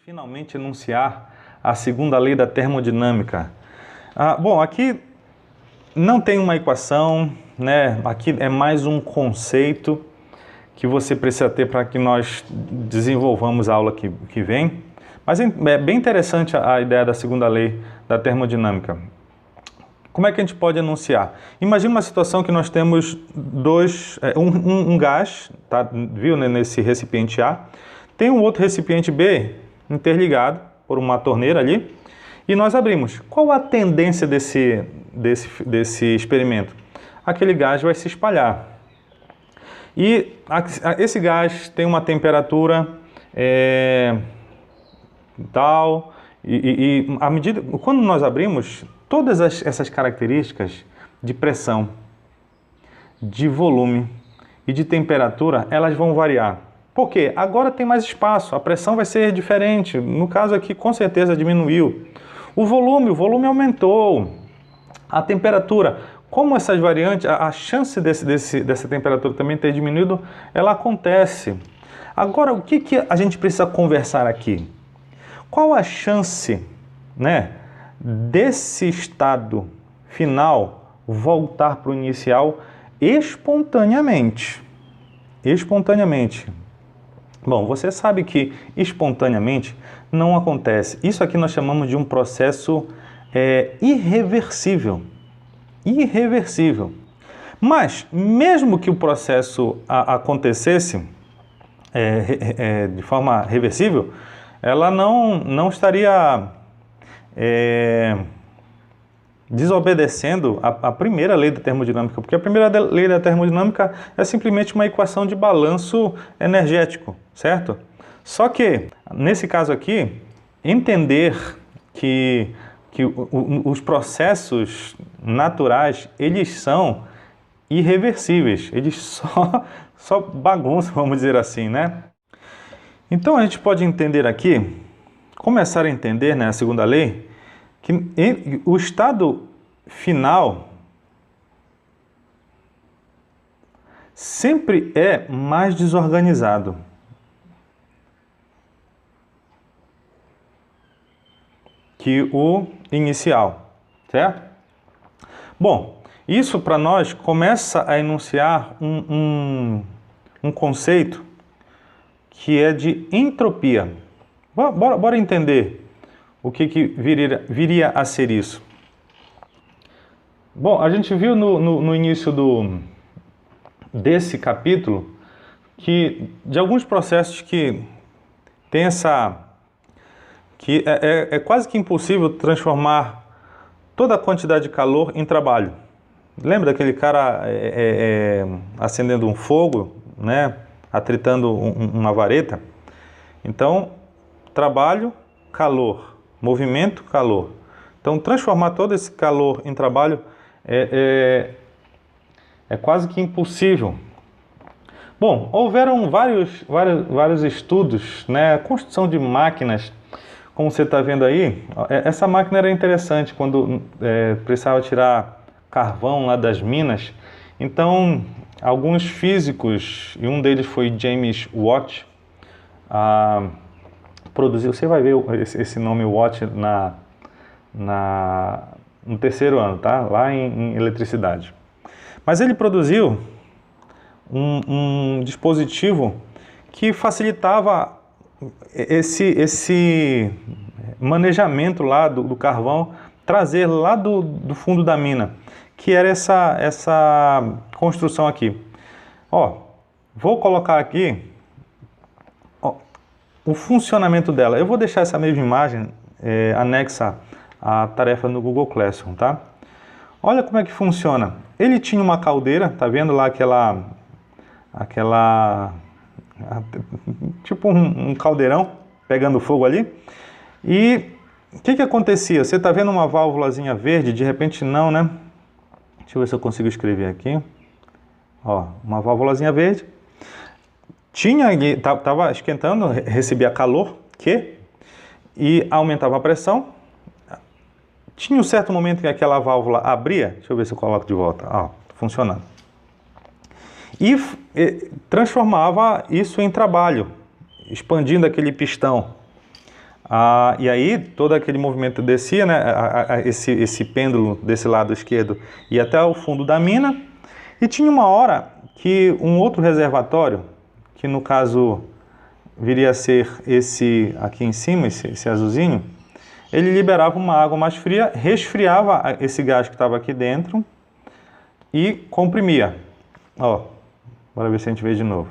finalmente enunciar a segunda lei da termodinâmica. Bom, aqui não tem uma equação, né? Aqui é mais um conceito que você precisa ter para que nós desenvolvamos a aula que vem. Mas é bem interessante a ideia da segunda lei da termodinâmica. Como é que a gente pode enunciar? Imagina uma situação que nós temos um gás, tá? Viu, né, nesse recipiente A, tem um outro recipiente B interligado por uma torneira ali, e nós abrimos. Qual a tendência desse experimento? Aquele gás vai se espalhar. E esse gás tem uma temperatura tal, e à medida, quando nós abrimos, todas essas características de pressão, de volume e de temperatura, elas vão variar. Por quê? Agora tem mais espaço, a pressão vai ser diferente. No caso aqui, com certeza diminuiu. O volume aumentou. A temperatura, como essas variantes, a chance dessa temperatura também ter diminuído, ela acontece. Agora, o que a gente precisa conversar aqui? Qual a chance, né, desse estado final voltar para o inicial espontaneamente? Espontaneamente. Bom, você sabe que espontaneamente não acontece. Isso aqui nós chamamos de um processo irreversível. Irreversível. Mas, mesmo que o processo acontecesse de forma reversível, ela não estaria desobedecendo a primeira lei da termodinâmica, porque a primeira lei da termodinâmica é simplesmente uma equação de balanço energético, certo? Só que, nesse caso aqui, entender que os processos naturais, eles são irreversíveis, eles só bagunçam, vamos dizer assim, né? Então a gente pode entender aqui, começar a entender, né, a segunda lei, que o estado final sempre é mais desorganizado. Que o inicial, certo? Bom, isso para nós começa a enunciar um conceito que é de entropia. Bora entender o que viria a ser isso. Bom, a gente viu no início desse capítulo que de alguns processos que tem que é quase que impossível transformar toda a quantidade de calor em trabalho. Lembra daquele cara acendendo um fogo, né, atritando uma vareta? Então, trabalho, calor, movimento, calor. Então, transformar todo esse calor em trabalho é quase que impossível. Bom, houveram vários estudos, né, construção de máquinas. Como você está vendo aí, essa máquina era interessante quando precisava tirar carvão lá das minas. Então, alguns físicos, e um deles foi James Watt, produziu, você vai ver esse nome Watt no terceiro ano, tá? Lá em eletricidade. Mas ele produziu um dispositivo que facilitava esse manejamento lá do carvão, trazer lá do fundo da mina, que era essa construção aqui. Ó, vou colocar aqui o funcionamento dela. Eu vou deixar essa mesma imagem anexa à tarefa no Google Classroom, tá? Olha como é que funciona. Ele tinha uma caldeira, tá vendo lá aquela tipo um caldeirão pegando fogo ali. E o que acontecia? Você está vendo uma válvulazinha verde? De repente não, né? Deixa eu ver se eu consigo escrever aqui. Ó, uma válvulazinha verde. Estava esquentando, recebia calor, e aumentava a pressão. Tinha um certo momento que aquela válvula abria. Deixa eu ver se eu coloco de volta. Ó, funcionando. E transformava isso em trabalho, expandindo aquele pistão. E aí todo aquele movimento descia, né? Esse pêndulo desse lado esquerdo ia até o fundo da mina, e tinha uma hora que um outro reservatório, que no caso viria a ser esse aqui em cima, esse azulzinho, ele liberava uma água mais fria, resfriava esse gás que estava aqui dentro e comprimia. Ó, bora ver se a gente vê de novo.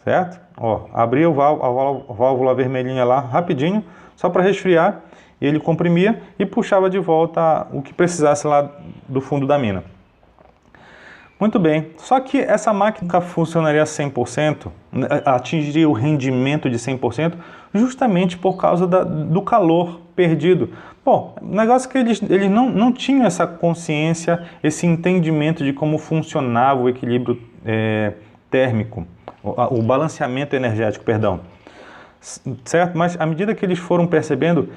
Certo? Ó, abria a válvula vermelhinha lá rapidinho, só para resfriar, e ele comprimia e puxava de volta o que precisasse lá do fundo da mina. Muito bem, só que essa máquina funcionaria 100%, atingiria o rendimento de 100%, justamente por causa do calor perdido. Bom, o negócio é que eles não tinham essa consciência, esse entendimento de como funcionava o equilíbrio térmico, o balanceamento energético, perdão. Certo? Mas à medida que eles foram percebendo,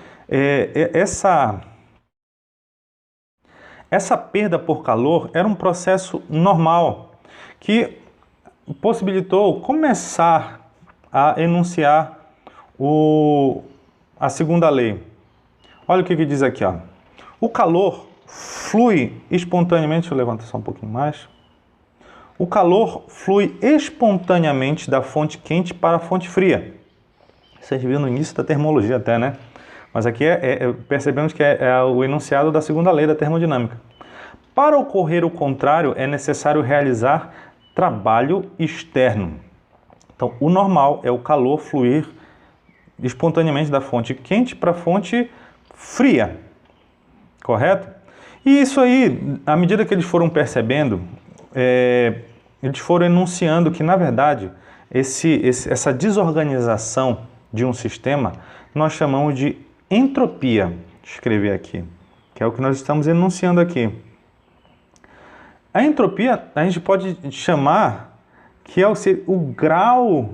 essa perda por calor era um processo normal que possibilitou começar a enunciar a segunda lei. Olha o que diz aqui, ó. O calor flui espontaneamente, deixa eu levantar só um pouquinho mais. O calor flui espontaneamente da fonte quente para a fonte fria. Vocês viram no início da termologia até, né? Mas aqui percebemos que é o enunciado da segunda lei da termodinâmica. Para ocorrer o contrário, é necessário realizar trabalho externo. Então, o normal é o calor fluir espontaneamente da fonte quente para a fonte fria. Correto? E isso aí, à medida que eles foram percebendo, eles foram enunciando que, na verdade, essa desorganização de um sistema, nós chamamos de entropia. Deixa eu escrever aqui, que é o que nós estamos enunciando aqui. A entropia, a gente pode chamar que é o grau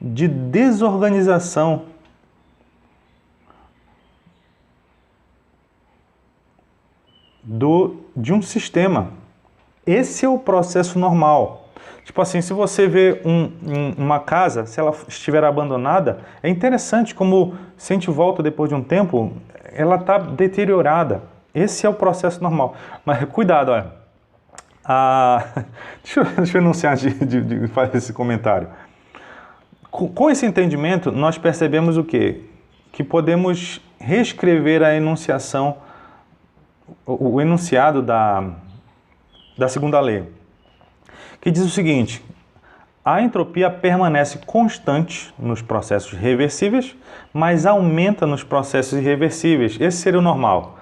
de desorganização de um sistema. Esse é o processo normal. Tipo assim, se você vê uma casa, se ela estiver abandonada, é interessante como, se a gente volta depois de um tempo, ela está deteriorada. Esse é o processo normal. Mas cuidado, olha. Deixa eu enunciar de fazer esse comentário. Com esse entendimento, nós percebemos o quê? Que podemos reescrever a enunciação, o enunciado da segunda lei, que diz o seguinte: a entropia permanece constante nos processos reversíveis, mas aumenta nos processos irreversíveis. Esse seria o normal.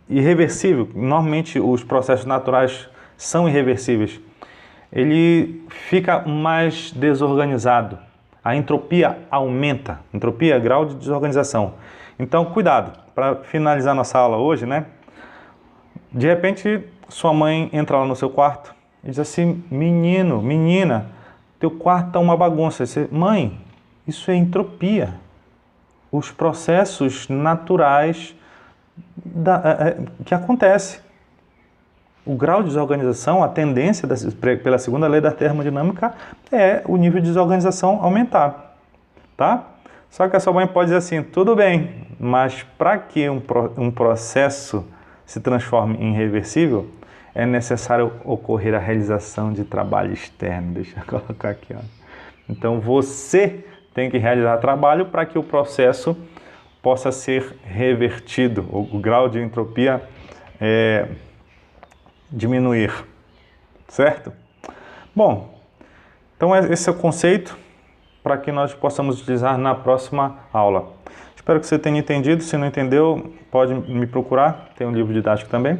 Irreversível, normalmente os processos naturais são irreversíveis. Ele fica mais desorganizado. A entropia aumenta. Entropia é grau de desorganização. Então, cuidado. Para finalizar nossa aula hoje, né? De repente, sua mãe entra lá no seu quarto e diz assim: menino, menina, teu quarto está uma bagunça. Você, mãe, isso é entropia. Os processos naturais que acontecem. O grau de desorganização, a tendência pela segunda lei da termodinâmica é o nível de desorganização aumentar, tá? Só que a sua mãe pode dizer assim: tudo bem, mas para que um processo se transforme em reversível, é necessário ocorrer a realização de trabalho externo. Deixa eu colocar aqui, ó. Então você tem que realizar trabalho para que o processo possa ser revertido, o grau de entropia diminuir, certo? Bom, então esse é o conceito para que nós possamos utilizar na próxima aula. Espero que você tenha entendido. Se não entendeu, pode me procurar, tem um livro didático também.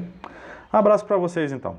Abraço para vocês então.